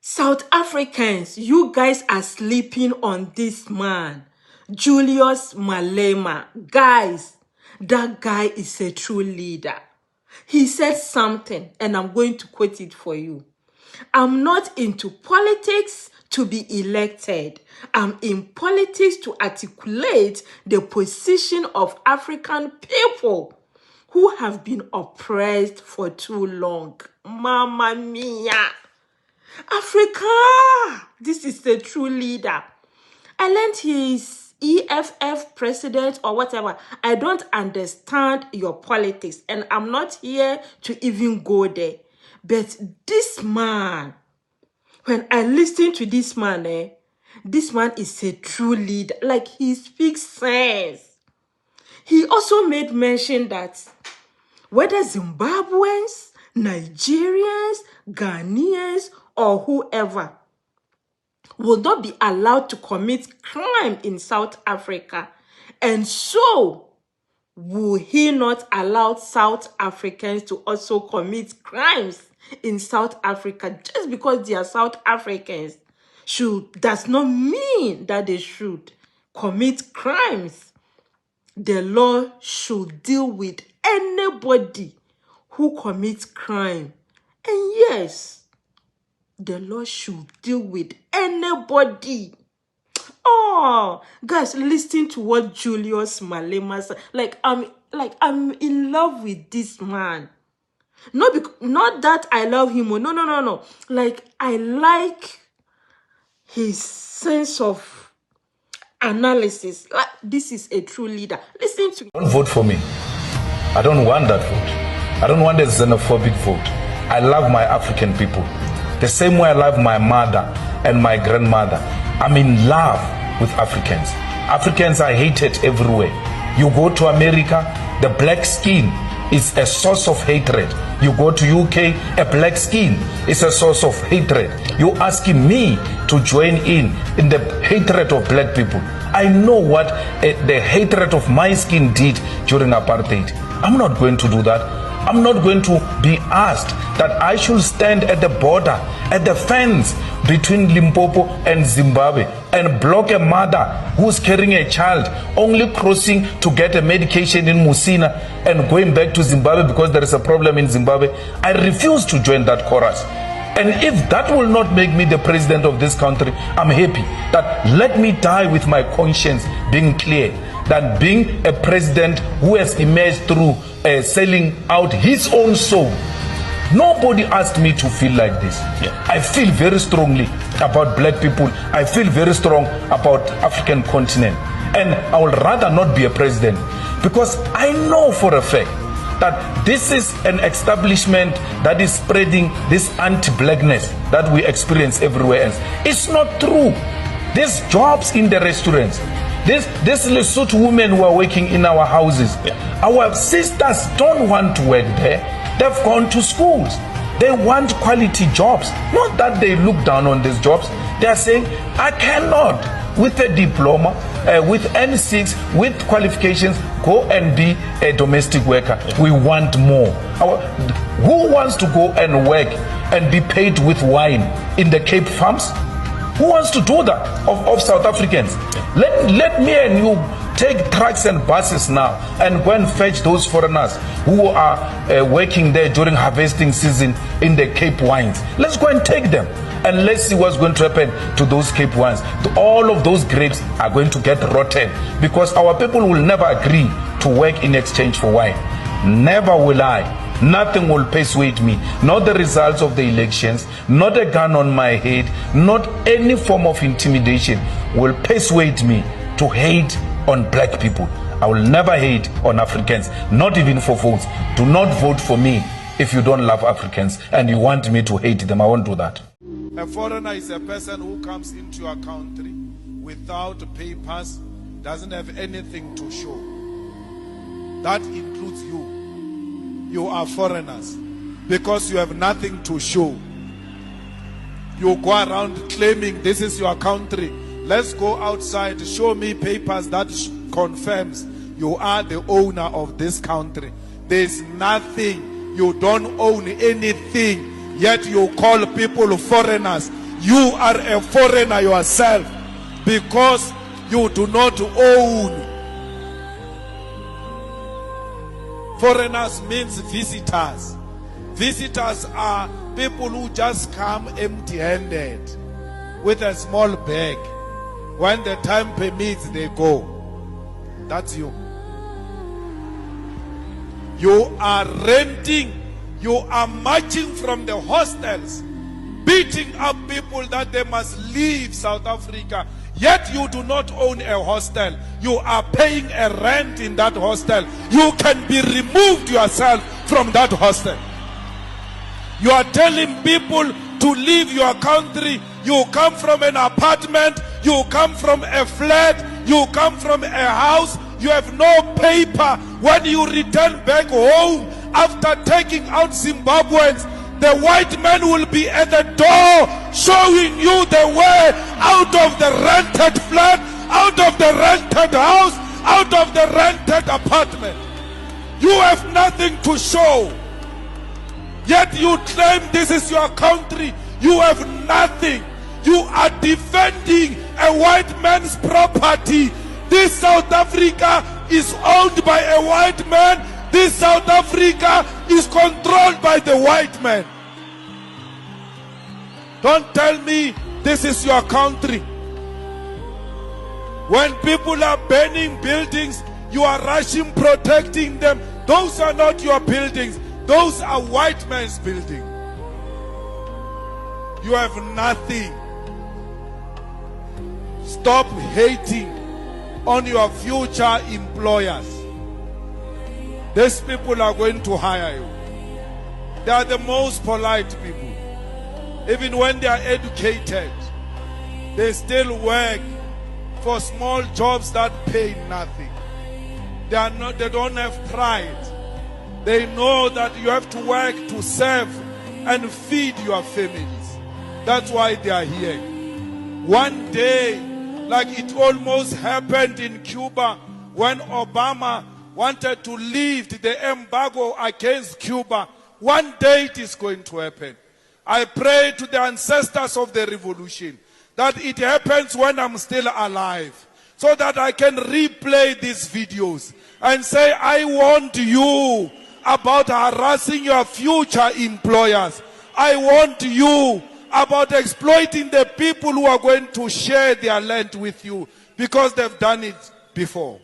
South Africans, you guys are sleeping on this man, Julius Malema. Guys, that guy is a true leader. He said something, and I'm going to quote it for you. I'm not into politics to be elected. I'm in politics to articulate the position of African people who have been oppressed for too long. Mamma mia. Africa! This is the true leader. I learned he's EFF president or whatever. I don't understand your politics, and I'm not here to even go there. But this man, when I listen to this man, this man is a true leader. Like, he speaks sense. He also made mention that whether Zimbabweans, Nigerians, Ghanaians, or whoever will not be allowed to commit crime in South Africa. And so, will he not allow South Africans to also commit crimes in South Africa? Just because they are South Africans does not mean that they should commit crimes. The law should deal with anybody who commits crime. And yes, the law should deal with anybody. Oh, guys, listen to what Julius Malema said. I'm in love with this man. Not that I love him. No. Like, I like his sense of analysis. Like, this is a true leader. Listen to. Don't vote for me. I don't want that vote. I don't want a xenophobic vote. I love my African people. The same way I love my mother and my grandmother. I'm in love with Africans. Africans are hated everywhere. You go to America, the black skin is a source of hatred. You go to UK, a black skin is a source of hatred. You asking me to join in the hatred of black people. I know what the hatred of my skin did during apartheid. I'm not going to do that. I'm not going to be asked that I should stand at the border, at the fence between Limpopo and Zimbabwe and block a mother who's carrying a child, only crossing to get a medication in Musina and going back to Zimbabwe because there is a problem in Zimbabwe. I refuse to join that chorus. And if that will not make me the president of this country, I'm happy that let me die with my conscience being clear than being a president who has emerged through selling out his own soul. Nobody asked me to feel like this. I feel very strongly about black people. I feel very strong about African continent. And I would rather not be a president because I know for a fact that this is an establishment that is spreading this anti-blackness that we experience everywhere else. It's not true. There's jobs in the restaurants. These Lesotho women who are working in our houses, our sisters don't want to work there. They've gone to schools. They want quality jobs. Not that they look down on these jobs. They are saying, I cannot, with a diploma, with N6, with qualifications, go and be a domestic worker. We want more. Who wants to go and work and be paid with wine in the Cape Farms? Who wants to do that of South Africans? Let me and you take trucks and buses now and go and fetch those foreigners who are working there during harvesting season in the Cape wines. Let's go and take them and let's see what's going to happen to those Cape wines. All of those grapes are going to get rotten because our people will never agree to work in exchange for wine. Never will I. Nothing will persuade me, not the results of the elections, not a gun on my head, not any form of intimidation will persuade me to hate on black people. I will never hate on Africans, not even for votes. Do not vote for me if you don't love Africans and you want me to hate them. I won't do that. A foreigner is a person who comes into your country without papers, doesn't have anything to show. That includes you. You are foreigners because you have nothing to show. You go around claiming this is your country. Let's go outside, show me papers that confirms you are the owner of this country. There's nothing. You don't own anything, yet you call people foreigners. You are a foreigner yourself because you do not own. Foreigners means visitors. Visitors are people who just come empty-handed with a small bag. When the time permits, they go. That's you. You are renting. You are marching from the hostels, beating up people that they must leave South Africa. Yet you do not own a hostel. You are paying a rent in that hostel. You can be removed yourself from that hostel. You are telling people to leave your country. You come from an apartment. You come from a flat. You come from a house. You have no paper. When you return back home after taking out Zimbabweans, the white man will be at the door showing you the way out of the rented flat, out of the rented house, out of the rented apartment. You have nothing to show. Yet you claim this is your country. You have nothing. You are defending a white man's property. This South Africa is owned by a white man. This South Africa is controlled by the white man. Don't tell me this is your country. When people are burning buildings, you are rushing, protecting them. Those are not your buildings. Those are white man's buildings. You have nothing. Stop hating on your future employers. These people are going to hire you. They are the most polite people. Even when they are educated, they still work for small jobs that pay nothing. They don't have pride. They know that you have to work to serve and feed your families. That's why they are here. One day, like it almost happened in Cuba when Obama wanted to lift the embargo against Cuba. One day it is going to happen. I pray to the ancestors of the revolution that it happens when I'm still alive, so that I can replay these videos and say, I warned you about harassing your future employers. I warned you about exploiting the people who are going to share their land with you because they've done it before.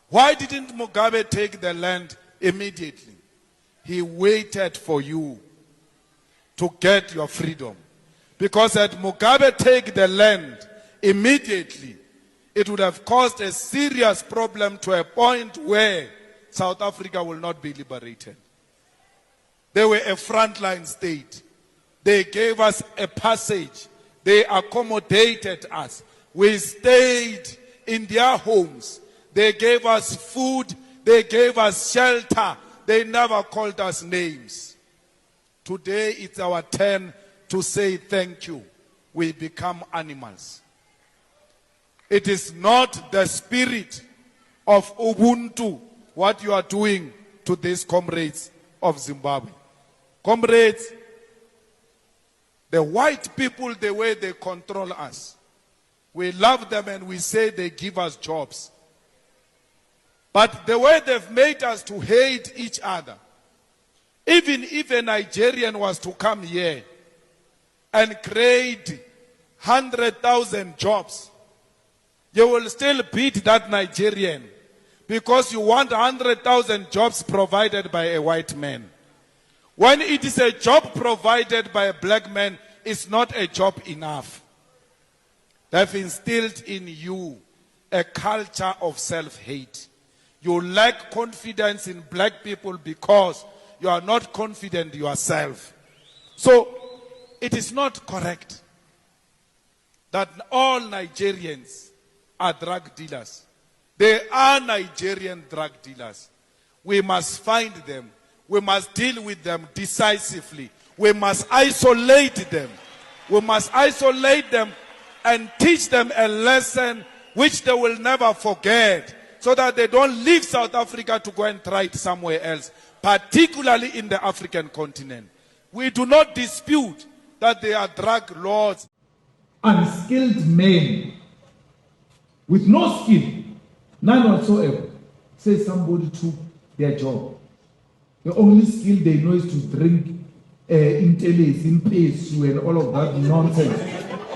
Why didn't Mugabe take the land immediately? He waited for you to get your freedom. Because had Mugabe take the land immediately, it would have caused a serious problem to a point where South Africa will not be liberated. They were a frontline state. They gave us a passage. They accommodated us. We stayed in their homes. They gave us food. They gave us shelter. They never called us names. Today it's our turn to say thank you. We become animals. It is not the spirit of Ubuntu what you are doing to these comrades of Zimbabwe. Comrades, the white people, the way they control us, we love them and we say they give us jobs. But the way they've made us to hate each other, even if a Nigerian was to come here and create 100,000 jobs, you will still beat that Nigerian because you want 100,000 jobs provided by a white man. When it is a job provided by a black man, it's not a job enough. They've instilled in you a culture of self-hate. You lack confidence in black people because you are not confident yourself. So, it is not correct that all Nigerians are drug dealers. They are Nigerian drug dealers. We must find them. We must deal with them decisively. We must isolate them. We must isolate them and teach them a lesson which they will never forget, so that they don't leave South Africa to go and try it somewhere else, particularly in the African continent. We do not dispute that they are drug lords. Unskilled men with no skill, none whatsoever, say somebody took their job. The only skill they know is to drink intellis, impesu, and all of that nonsense,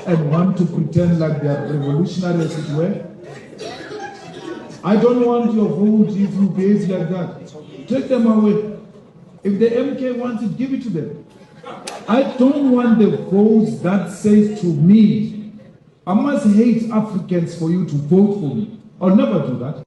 and want to pretend like they are revolutionary as it were. I don't want your vote if you behave like that. Take them away. If the MK wants it, give it to them. I don't want the votes that says to me, I must hate Africans for you to vote for me. I'll never do that.